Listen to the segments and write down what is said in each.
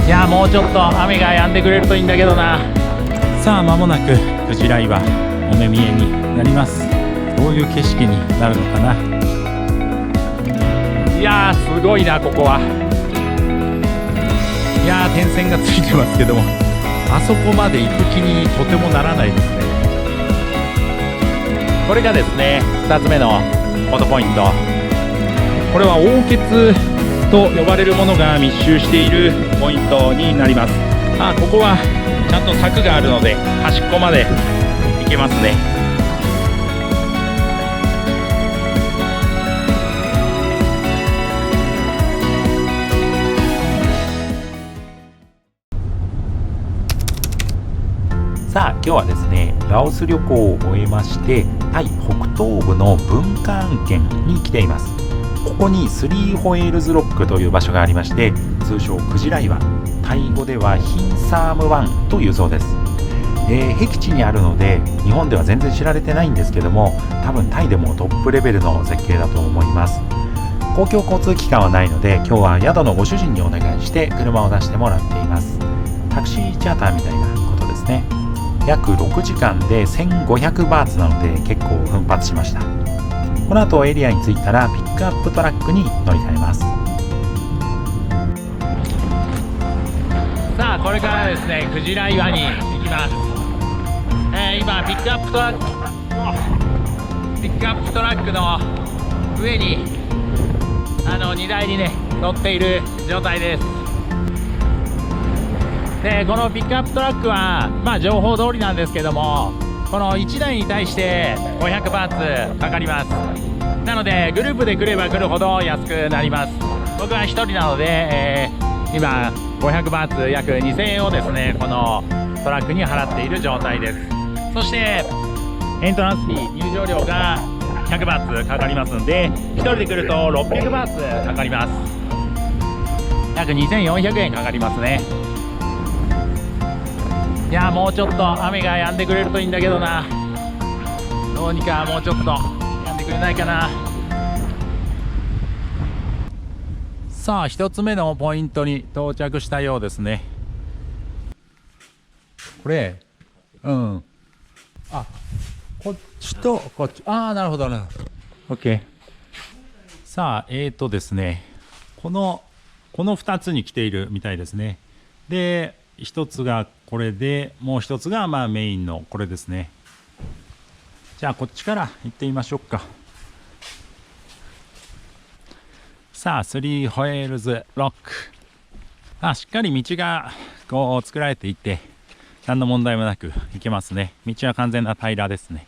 いやもうちょっと雨が止んでくれるといいんだけどな。さあ間もなくクジラ岩お目見えになります。どういう景色になるのかな。いやすごいなここは。いや点線がついてますけども、あそこまで行く気にとてもならないですね。これがですね2つ目のフォトポイント。これは凹缺と呼ばれるものが密集しているポイントになります。ここはちゃんと柵があるので端っこまで行けますね。さあ今日はですねラオス旅行を終えまして、タイ北東部のブンカーン県に来ています。ここにスリーホエールズロックという場所がありまして、通称クジラ岩、タイ語ではヒンサームワンというそうです。僻地にあるので日本では全然知られてないんですけども、多分タイでもトップレベルの絶景だと思います。公共交通機関はないので、今日は宿のご主人にお願いして車を出してもらっています。タクシーチャーターみたいなことですね。約6時間で1500バーツなので結構奮発しました。この後エリアに着いたらピックアップトラックに乗り換えます。さあこれからですねクジラ岩に行きます。今ピックアップトラックの上に荷台にね乗っている状態です。でこのピックアップトラックは情報通りなんですけども、この1台に対して500バーツかかります。なのでグループで来れば来るほど安くなります。僕は1人なので、今500バーツ約2000円をですねこのトラックに払っている状態です。そしてエントランスフィー入場料が100バーツかかりますので、1人で来ると600バーツかかります。約2400円かかりますね。いやもうちょっと雨が止んでくれるといいんだけどな。どうにかもうちょっと止んでくれないかな。さあ一つ目のポイントに到着したようですね。これこっちとこっち、なるほどなるほど OK。 さあですねこの2つに来ているみたいですね。で一つがこれで、もう一つがメインのこれですね。じゃあこっちから行ってみましょうか。さあスリーホエールズロック、しっかり道がこう作られていて何の問題もなく行けますね。道は完全な平らですね。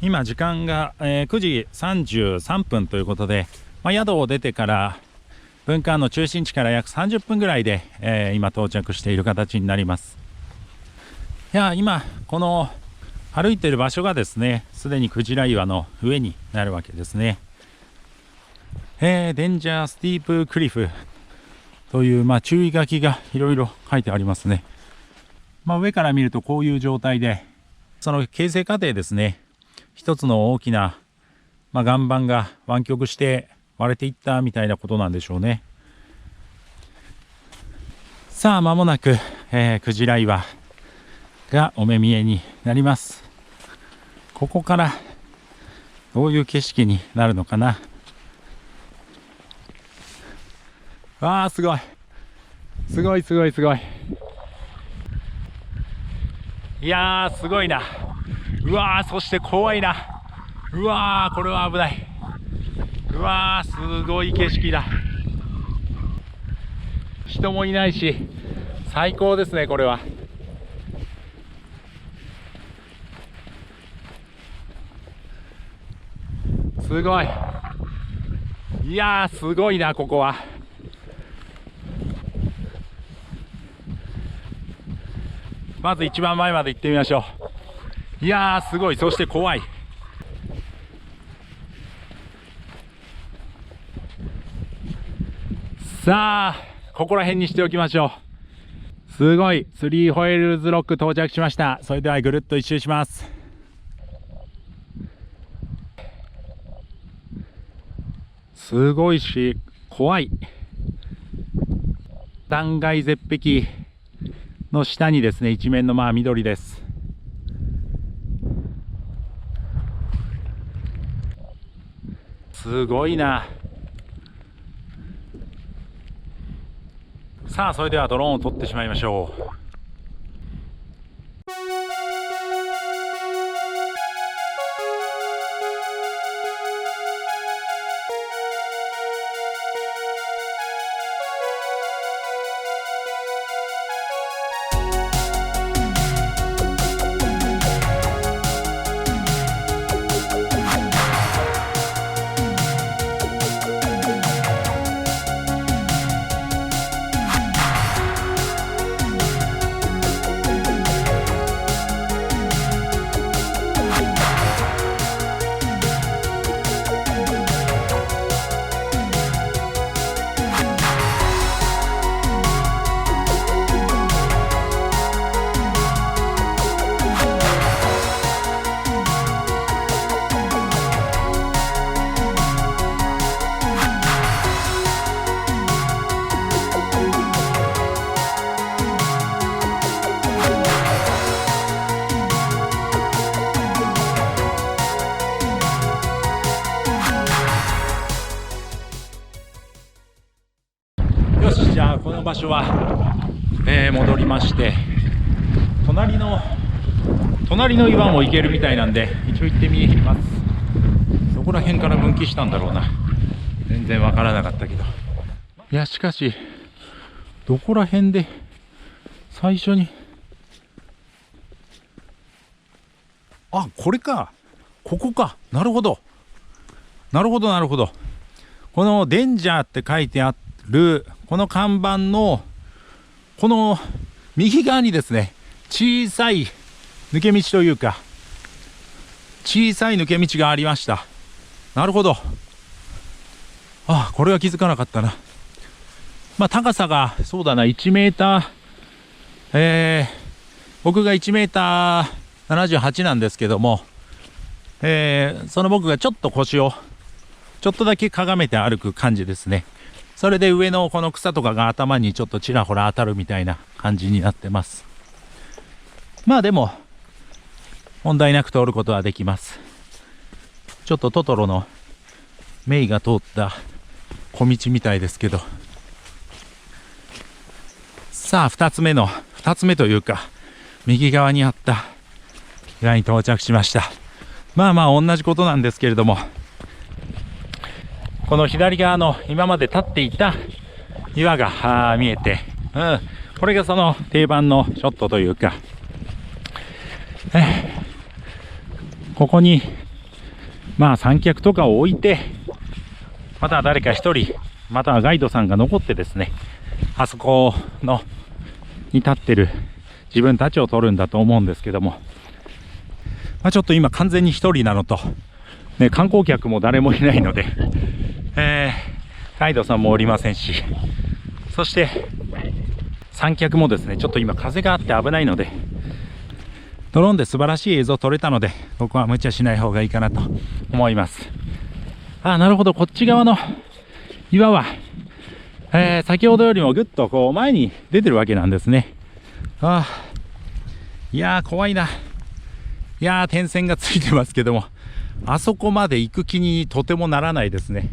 今時間が、9時33分ということで、宿を出てからブンカーンの中心地から約30分ぐらいで、今到着している形になります。いや今この歩いている場所がですねすでにクジラ岩の上になるわけですね。デンジャースティープクリフという注意書きがいろいろ書いてありますね。上から見るとこういう状態で、その形成過程ですね、一つの大きな、岩盤が湾曲して割れていったみたいなことなんでしょうね。さあ間もなく、クジラ岩がお目見えになります。ここからどういう景色になるのかな。すごいすごいすごいすごい。いやすごいな。そして怖いな。これは危ない。すごい景色だ。人もいないし最高ですねこれは。すごい。すごいなここは。まず一番前まで行ってみましょう。すごい。そして怖い。さあここら辺にしておきましょう。すごい。スリーホエールズロック到着しました。それではぐるっと一周します。すごいし怖い。断崖絶壁の下にですね、一面の緑です。すごいな。さあ、それではドローンを撮ってしまいましょう。よし、じゃあこの場所は、戻りまして、隣の岩も行けるみたいなんで、一応行ってみます。どこら辺から分岐したんだろうな。全然わからなかったけど。いや、しかしどこら辺で最初に、あ、これか、ここか。なるほどなるほどなるほど。このデンジャーって書いてあるこの看板のこの右側にですね、小さい抜け道というか、小さい抜け道がありました。なるほど。あ、これは気づかなかったな。高さがそうだな、1メーター、僕が1メーター78なんですけども、その僕がちょっと腰をちょっとだけかがめて歩く感じですね。それで上のこの草とかが頭にちょっとちらほら当たるみたいな感じになってます。でも問題なく通ることはできます。ちょっとトトロのメイが通った小道みたいですけど。さあ、2つ目というか右側にあった岩に到着しました。同じことなんですけれども、この左側の今まで立っていた岩が見えて、これがその定番のショットというか、ここに三脚とかを置いて、または誰か一人、またはガイドさんが残ってですね、あそこのに立ってる自分たちを撮るんだと思うんですけども、ちょっと今完全に一人なのと、観光客も誰もいないので、ガイドさんもおりませんし、そして三脚もですね、ちょっと今風があって危ないので、ドローンで素晴らしい映像撮れたので、僕は無茶しない方がいいかなと思います。なるほど、こっち側の岩は、先ほどよりもぐっとこう前に出てるわけなんですね。いやー、怖いな。いやー、点線がついてますけども、あそこまで行く気にとてもならないですね。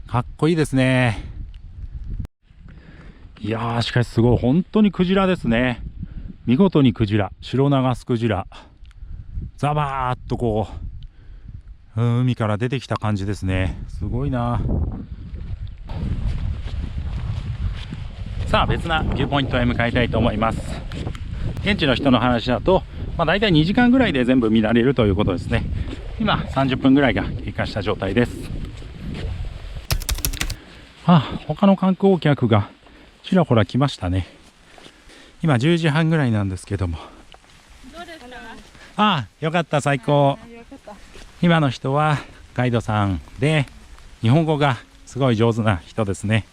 かっこいいですね。いやー、しかしすごい、本当にクジラですね。見事にクジラ、シロナガスクジラ、ザバーっとこう海から出てきた感じですね。すごいな。さあ、別なビューポイントへ向かいたいと思います。現地の人の話だと、だいたい2時間ぐらいで全部見られるということですね。今30分ぐらいが経過した状態です。他の観光客がちらほら来ましたね。今10時半ぐらいなんですけども。どうですか？よかった、最高。今の人はガイドさんで、日本語がすごい上手な人ですね。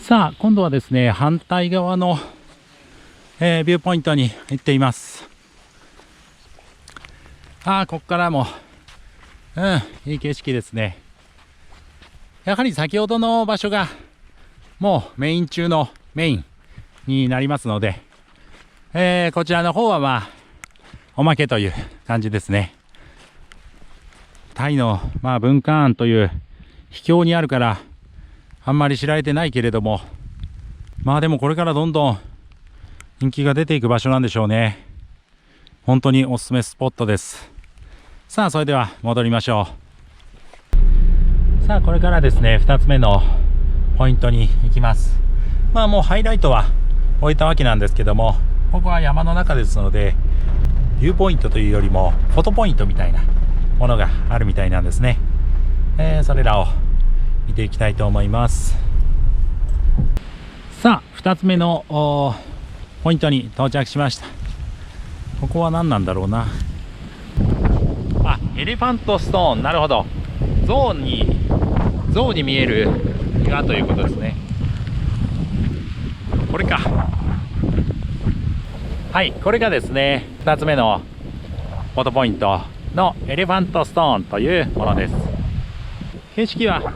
さあ、今度はですね、反対側の、ビューポイントに行っています。ここからもいい景色ですね。やはり先ほどの場所がもうメイン中のメインになりますので、こちらの方はまあおまけという感じですね。タイのまあブンカーンという秘境にあるからあんまり知られてないけれども、まあでもこれからどんどん人気が出ていく場所なんでしょうね。本当におすすめスポットです。さあそれでは戻りましょう。さあこれからですね、2つ目のポイントに行きます。まあもうハイライトは終えたわけなんですけども、ここは山の中ですのでビューポイントというよりもフォトポイントみたいなものがあるみたいなんですね。それらを見ていきたいと思います。さあ2つ目のポイントに到着しました。ここは何なんだろうな。あ、エレファントストーン。なるほど、象に見える岩ということですね。これか。はい、これがですね2つ目のフォトポイントのエレファントストーンというものです。景色は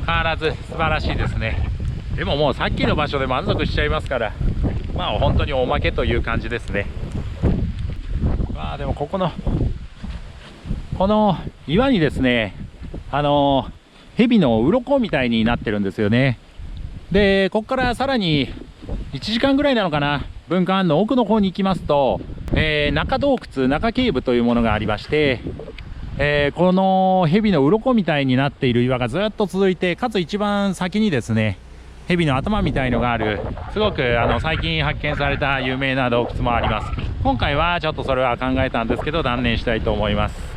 変わらず素晴らしいですね。でももうさっきの場所で満足しちゃいますから、まあ本当におまけという感じですね。まあでもこの岩にですね、蛇の鱗みたいになってるんですよね。でここからさらに1時間ぐらいなのかな、ブンカーンの奥の方に行きますと、中洞窟、中ケーブというものがありまして、この蛇の鱗みたいになっている岩がずっと続いて、かつ一番先にですね蛇の頭みたいのがある、すごく最近発見された有名な洞窟もあります。今回はちょっとそれは考えたんですけど断念したいと思います。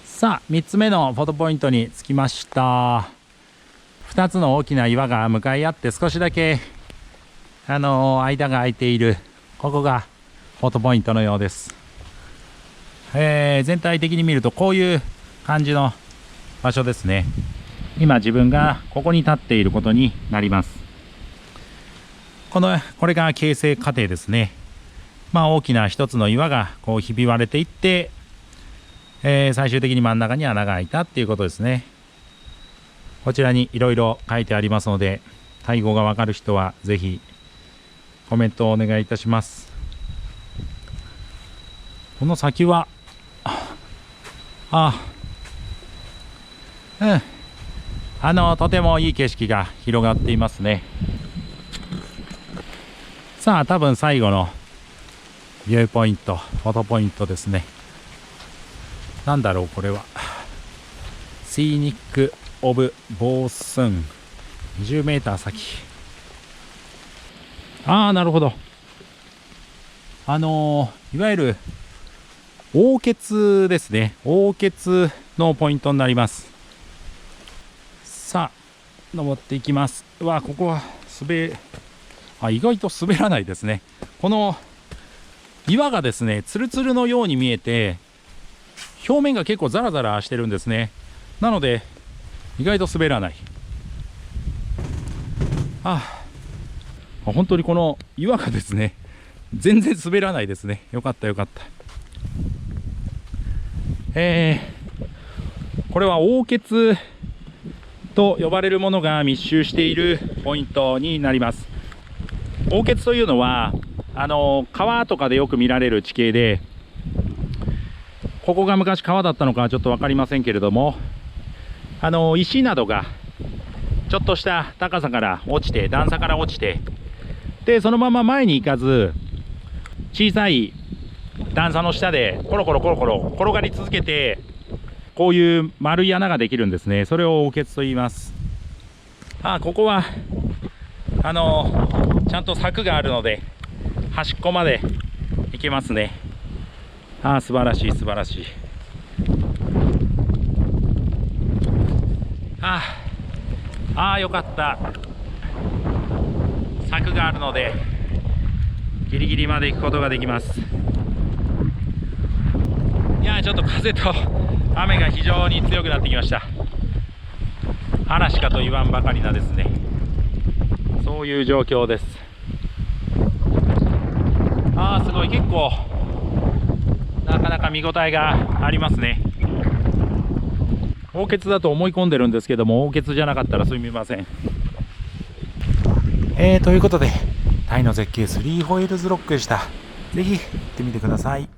さあ3つ目のフォトポイントに着きました。2つの大きな岩が向かい合って少しだけ間が空いている、ここがフォトポイントのようです。全体的に見るとこういう感じの場所ですね。今自分がここに立っていることになります。これが形成過程ですね。まあ大きな一つの岩がこうひび割れていって、最終的に真ん中に穴が開いたっていうことですね。こちらにいろいろ書いてありますので、タイ語がわかる人はぜひコメントをお願いいたします。この先はとてもいい景色が広がっていますね。さあ多分最後のビューポイント、フォトポイントですね。なんだろうこれは。シーニックオブボースン、20メーター先。なるほど。いわゆる凹穴ですね。凹穴のポイントになります。さあ登っていきます。ここは意外と滑らないですね。この岩がですねツルツルのように見えて、表面が結構ザラザラしてるんですね。なので意外と滑らない。本当にこの岩がですね全然滑らないですね。よかったよかった。これは凹穴と呼ばれるものが密集しているポイントになります。凹穴というのは川とかでよく見られる地形で、ここが昔川だったのかはちょっと分かりませんけれども、石などがちょっとした高さから落ちて、段差から落ちて、でそのまま前に行かず小さい段差の下でコロコロ転がり続けて、こういう丸い穴ができるんですね。それを凹穴と言います。ここはちゃんと柵があるので端っこまで行けますね。素晴らしい素晴らしい。よかった。柵があるのでギリギリまで行くことができます。ちょっと風と雨が非常に強くなってきました。嵐かと言わんばかりなですね、そういう状況です。すごい、結構なかなか見応えがありますね。大穴だと思い込んでるんですけども、大穴じゃなかったらすみません。ということでタイの絶景スリーホエールズロックでした。ぜひ行ってみてください。